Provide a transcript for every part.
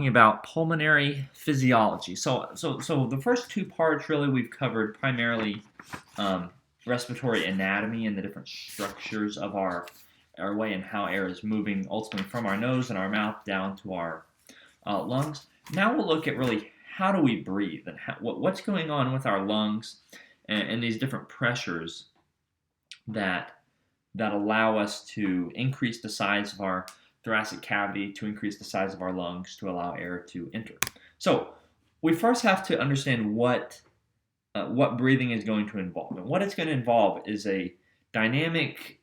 About pulmonary physiology. So the first two parts really we've covered primarily um, respiratory anatomy and the different structures of our way and how air is moving ultimately from our nose and our mouth down to our lungs. Now we'll look at really how do we breathe and what's going on with our lungs and these different pressures that allow us to increase the size of our thoracic cavity, to increase the size of our lungs, to allow air to enter. So we first have to understand what breathing is going to involve. And what it's going to involve is a dynamic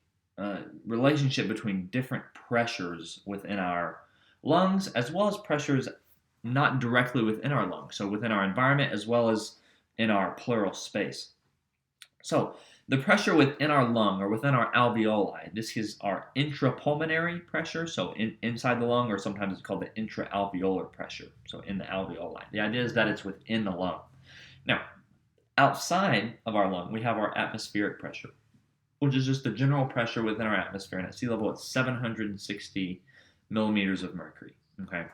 relationship between different pressures within our lungs, as well as pressures not directly within our lungs, so within our environment as well as in our pleural space. So the pressure within our lung or within our alveoli, this is our intrapulmonary pressure, so inside the lung, or sometimes it's called the intraalveolar pressure, so in the alveoli. The idea is that it's within the lung. Now, outside of our lung, we have our atmospheric pressure, which is just the general pressure within our atmosphere, and at sea level, it's 760 millimeters of mercury. Okay.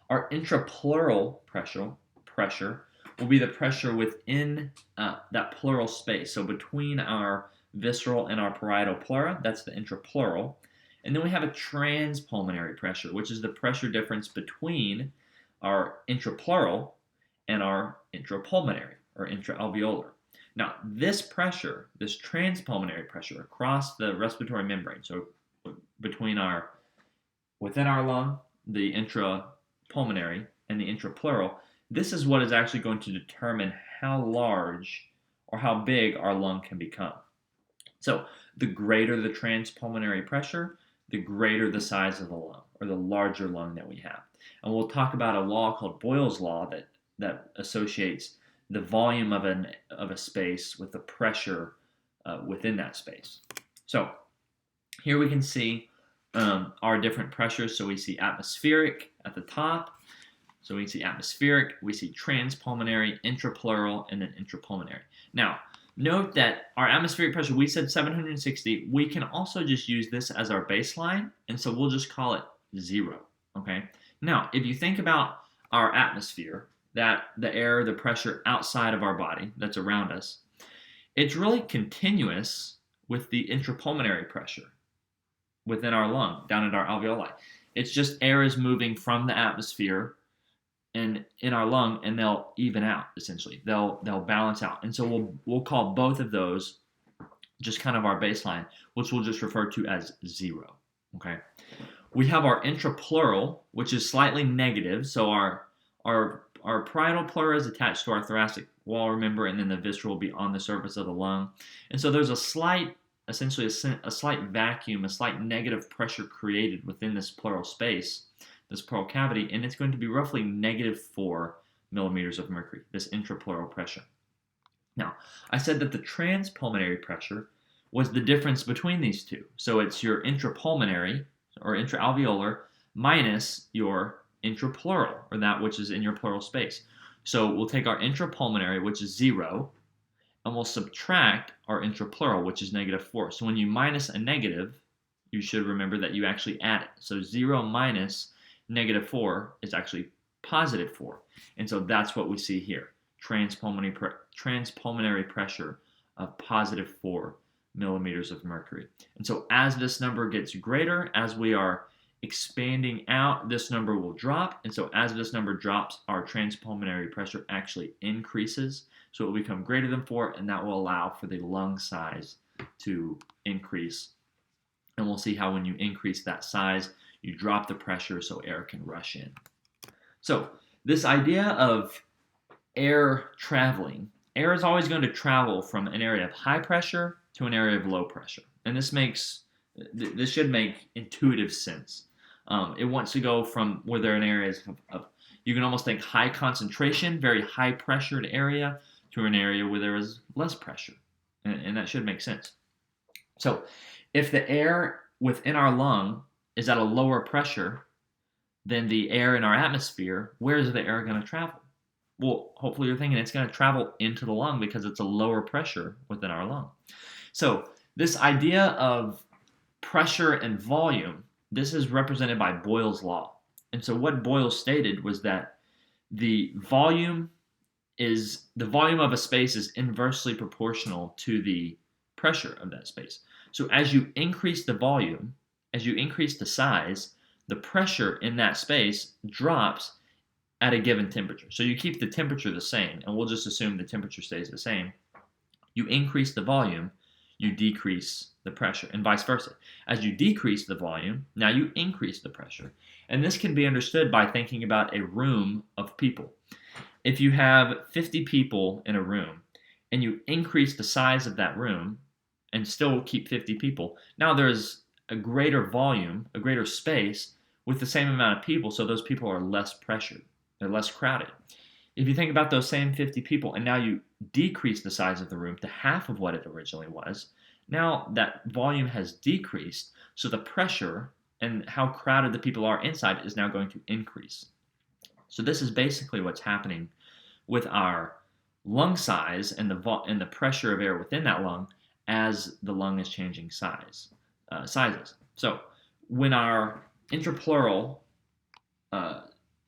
Our intrapleural pressure will be the pressure within that pleural space. So between our visceral and our parietal pleura, that's the intrapleural. And then we have a transpulmonary pressure, which is the pressure difference between our intrapleural and our intrapulmonary or intraalveolar. Now, this pressure, this transpulmonary pressure across the respiratory membrane, so within our lung, the intrapulmonary and the intrapleural, this is what is actually going to determine how large or how big our lung can become. So the greater the transpulmonary pressure, the greater the size of the lung, or the larger lung that we have. And we'll talk about a law called Boyle's law that associates the volume of a space with the pressure within that space. So here we can see our different pressures. So we see atmospheric at the top. So we see atmospheric, we see transpulmonary, intrapleural, and then intrapulmonary. Now, note that our atmospheric pressure, we said 760. We can also just use this as our baseline, and so we'll just call it 0, okay? Now, if you think about our atmosphere, that the air, the pressure outside of our body that's around us, it's really continuous with the intrapulmonary pressure within our lung, down at our alveoli. It's just air is moving from the atmosphere and in our lung, and they'll even out essentially. They'll balance out, and so we'll call both of those just kind of our baseline, which we'll just refer to as 0. Okay. We have our intrapleural, which is slightly negative. So our parietal pleura is attached to our thoracic wall, remember, and then the viscera will be on the surface of the lung, and so there's essentially a slight vacuum, a slight negative pressure created within this pleural space, this pleural cavity, and it's going to be roughly -4 millimeters of mercury, this intrapleural pressure. Now, I said that the transpulmonary pressure was the difference between these two. So it's your intrapulmonary or intraalveolar minus your intrapleural, or that which is in your pleural space. So we'll take our intrapulmonary, which is 0, and we'll subtract our intrapleural, which is -4. So when you minus a negative, you should remember that you actually add it. So 0 minus -4 is actually +4. And so that's what we see here, transpulmonary pressure of +4 millimeters of mercury. And so as this number gets greater, as we are expanding out, this number will drop. And so as this number drops, our transpulmonary pressure actually increases. So it will become greater than 4, and that will allow for the lung size to increase. And we'll see how when you increase that size, you drop the pressure so air can rush in. So this idea of air traveling, air is always going to travel from an area of high pressure to an area of low pressure. And this should make intuitive sense. It wants to go from where there are areas of, you can almost think high concentration, very high pressured area, to an area where there is less pressure. And that should make sense. So if the air within our lung is at a lower pressure than the air in our atmosphere, where is the air going to travel? Well, hopefully you're thinking it's going to travel into the lung because it's a lower pressure within our lung. So this idea of pressure and volume, this is represented by Boyle's law. And so what Boyle stated was that the volume the volume of a space is inversely proportional to the pressure of that space. So as you increase the volume, as you increase the size, the pressure in that space drops at a given temperature. So you keep the temperature the same, and we'll just assume the temperature stays the same. You increase the volume, you decrease the pressure, and vice versa. As you decrease the volume, now you increase the pressure. And this can be understood by thinking about a room of people. If you have 50 people in a room and you increase the size of that room and still keep 50 people, now there's a greater volume, a greater space with the same amount of people, so those people are less pressured, they're less crowded. If you think about those same 50 people and now you decrease the size of the room to half of what it originally was, now that volume has decreased, so the pressure and how crowded the people are inside is now going to increase. So this is basically what's happening with our lung size and the pressure of air within that lung as the lung is changing sizes. So when our intrapleural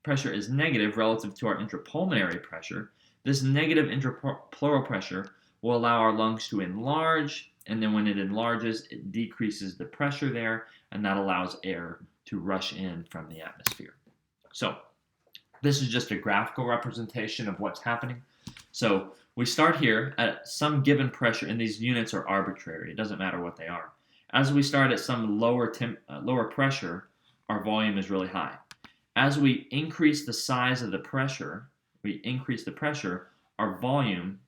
pressure is negative relative to our intrapulmonary pressure, this negative intrapleural pressure will allow our lungs to enlarge, and then when it enlarges, it decreases the pressure there, and that allows air to rush in from the atmosphere. So this is just a graphical representation of what's happening. So we start here at some given pressure, and these units are arbitrary. It doesn't matter what they are. As we start at some lower pressure, our volume is really high. As we increase the size of the pressure, our volume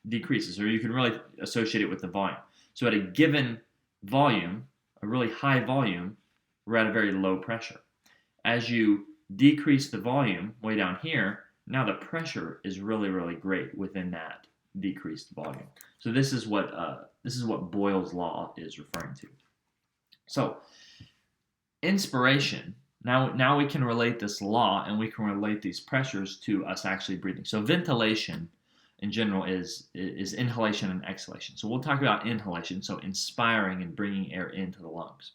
decreases, or you can really associate it with the volume. So at a given volume, a really high volume, we're at a very low pressure. As you decrease the volume way down here, now the pressure is really, really great within that decreased volume. So this is what Boyle's law is referring to. So inspiration. Now we can relate this law and we can relate these pressures to us actually breathing. So ventilation in general is inhalation and exhalation. So we'll talk about inhalation, so inspiring and bringing air into the lungs.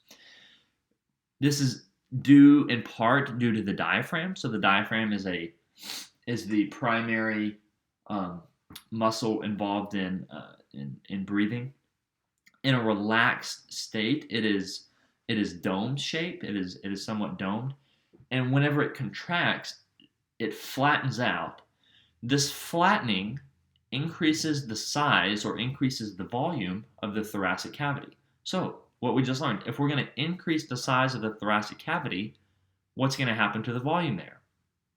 This is due in part due to the diaphragm. So the diaphragm is the primary muscle involved in breathing. In a relaxed state, it is dome shaped. It is somewhat domed, and whenever it contracts, it flattens out. This flattening increases the size or increases the volume of the thoracic cavity. So what we just learned, if we're going to increase the size of the thoracic cavity, what's going to happen to the volume there?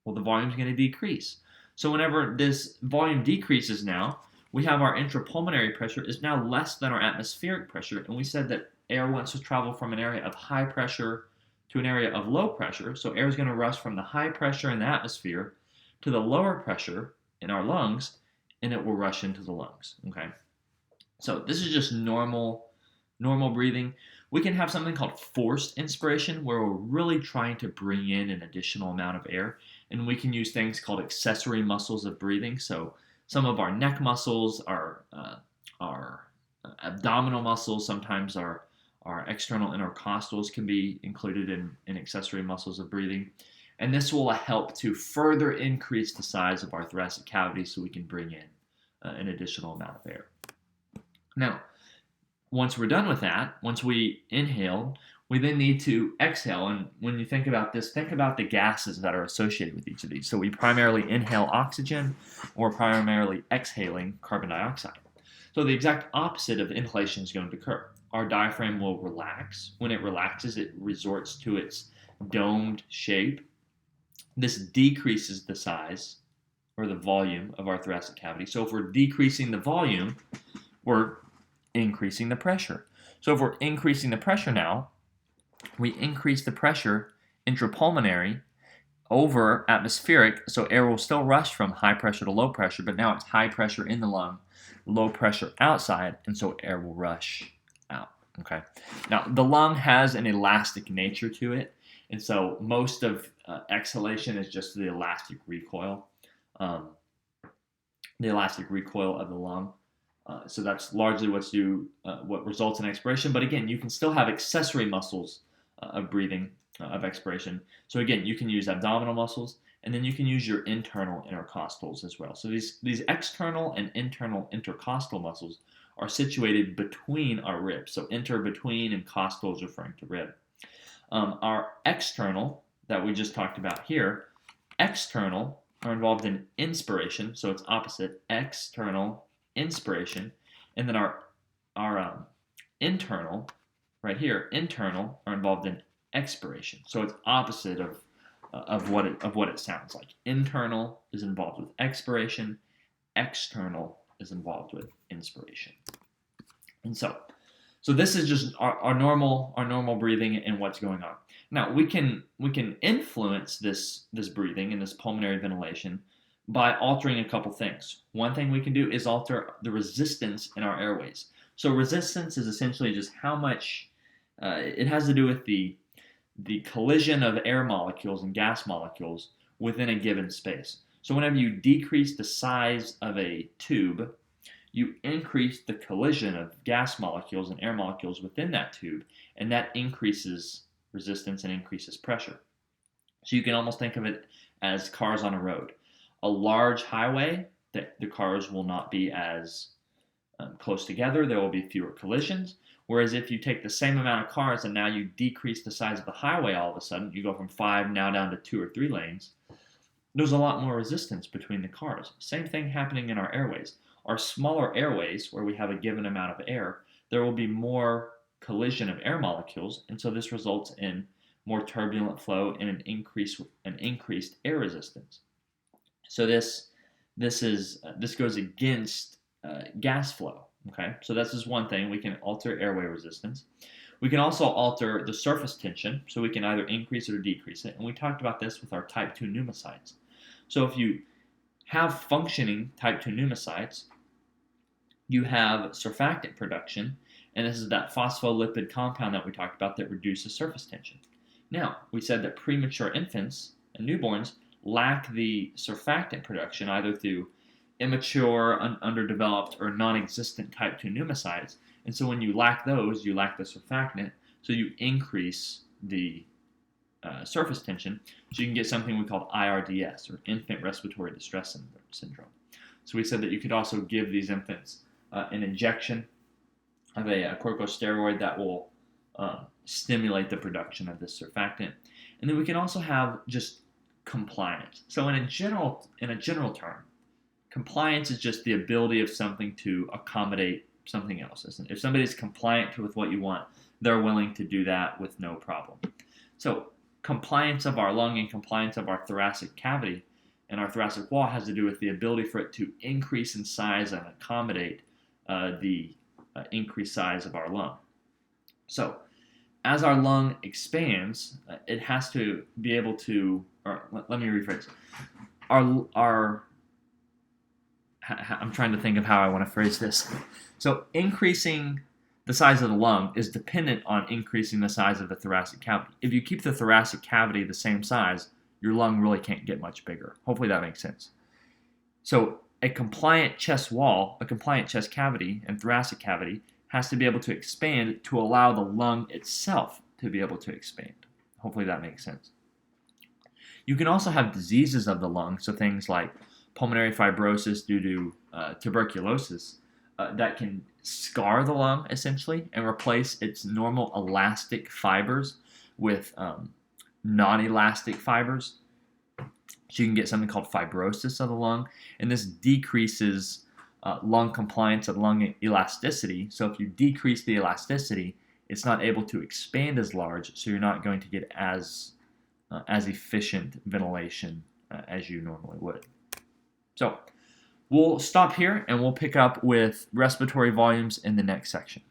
Well, the volume is going to decrease. So whenever this volume decreases now, we have our intrapulmonary pressure is now less than our atmospheric pressure, and we said that air wants to travel from an area of high pressure to an area of low pressure. So air is going to rush from the high pressure in the atmosphere to the lower pressure in our lungs, and it will rush into the lungs. Okay, so this is just normal breathing. We can have something called forced inspiration, where we're really trying to bring in an additional amount of air, and we can use things called accessory muscles of breathing. So some of our neck muscles, our abdominal muscles, sometimes our external intercostals can be included in accessory muscles of breathing. And this will help to further increase the size of our thoracic cavity so we can bring in an additional amount of air. Now, once we're done with that, once we inhale, we then need to exhale. And when you think about this, think about the gases that are associated with each of these. So we primarily inhale oxygen, or primarily exhaling carbon dioxide. So the exact opposite of inhalation is going to occur. Our diaphragm will relax. When it relaxes, it resorts to its domed shape. This decreases the size or the volume of our thoracic cavity. So if we're decreasing the volume, we're increasing the pressure. So if we're increasing the pressure now, we increase the pressure intrapulmonary over atmospheric, so air will still rush from high pressure to low pressure, but now it's high pressure in the lung, low pressure outside, and so air will rush out. Okay. Now, the lung has an elastic nature to it, and so most of exhalation is just the elastic recoil of the lung. So that's largely what results in expiration. But again, you can still have accessory muscles of breathing, of expiration. So again, you can use abdominal muscles, and then you can use your internal intercostals as well. So these external and internal intercostal muscles are situated between our ribs. So inter, between, and costal is referring to rib. Our external, that we just talked about here, external are involved in inspiration, so it's opposite, external, inspiration, and then our internal, right here, internal, are involved in expiration, so it's opposite of what it sounds like. Internal is involved with expiration, external is involved with inspiration. And so this is just our normal breathing and what's going on. Now we can influence this breathing and this pulmonary ventilation by altering a couple things. One thing we can do is alter the resistance in our airways. So resistance is essentially just how much it has to do with the collision of air molecules and gas molecules within a given space. So whenever you decrease the size of a tube, you increase the collision of gas molecules and air molecules within that tube, and that increases resistance and increases pressure. So you can almost think of it as cars on a road. A large highway, the cars will not be as close together. There will be fewer collisions. Whereas if you take the same amount of cars and now you decrease the size of the highway all of a sudden, you go from 5 now down to 2 or 3 lanes, there's a lot more resistance between the cars. Same thing happening in our airways. Our smaller airways, where we have a given amount of air, there will be more collision of air molecules, and so this results in more turbulent flow and an increased air resistance. So this goes against gas flow. Okay, so this is one thing. We can alter airway resistance. We can also alter the surface tension, so we can either increase it or decrease it. And we talked about this with our type 2 pneumocytes. So if you have functioning type 2 pneumocytes, you have surfactant production, and this is that phospholipid compound that we talked about that reduces surface tension. Now, we said that premature infants and newborns lack the surfactant production either through immature, underdeveloped, or non-existent type 2 pneumocytes. And so when you lack those, you lack the surfactant, so you increase the surface tension, so you can get something we call IRDS, or infant respiratory distress syndrome. So we said that you could also give these infants an injection of a corticosteroid that will stimulate the production of this surfactant. And then we can also have just compliance. So in a general term, compliance is just the ability of something to accommodate something else. If somebody's compliant with what you want, they're willing to do that with no problem. So compliance of our lung and compliance of our thoracic cavity and our thoracic wall has to do with the ability for it to increase in size and accommodate the increased size of our lung. So as our lung expands, it has to be able to, or let me rephrase. I'm trying to think of how I want to phrase this. So increasing the size of the lung is dependent on increasing the size of the thoracic cavity. If you keep the thoracic cavity the same size, your lung really can't get much bigger. Hopefully that makes sense. So a compliant chest wall, a compliant chest cavity and thoracic cavity has to be able to expand to allow the lung itself to be able to expand. Hopefully that makes sense. You can also have diseases of the lung, so things like pulmonary fibrosis due to tuberculosis that can scar the lung essentially and replace its normal elastic fibers with non-elastic fibers. So you can get something called fibrosis of the lung, and this decreases lung compliance and lung elasticity. So if you decrease the elasticity, it's not able to expand as large, so you're not going to get as efficient ventilation as you normally would. So we'll stop here and we'll pick up with respiratory volumes in the next section.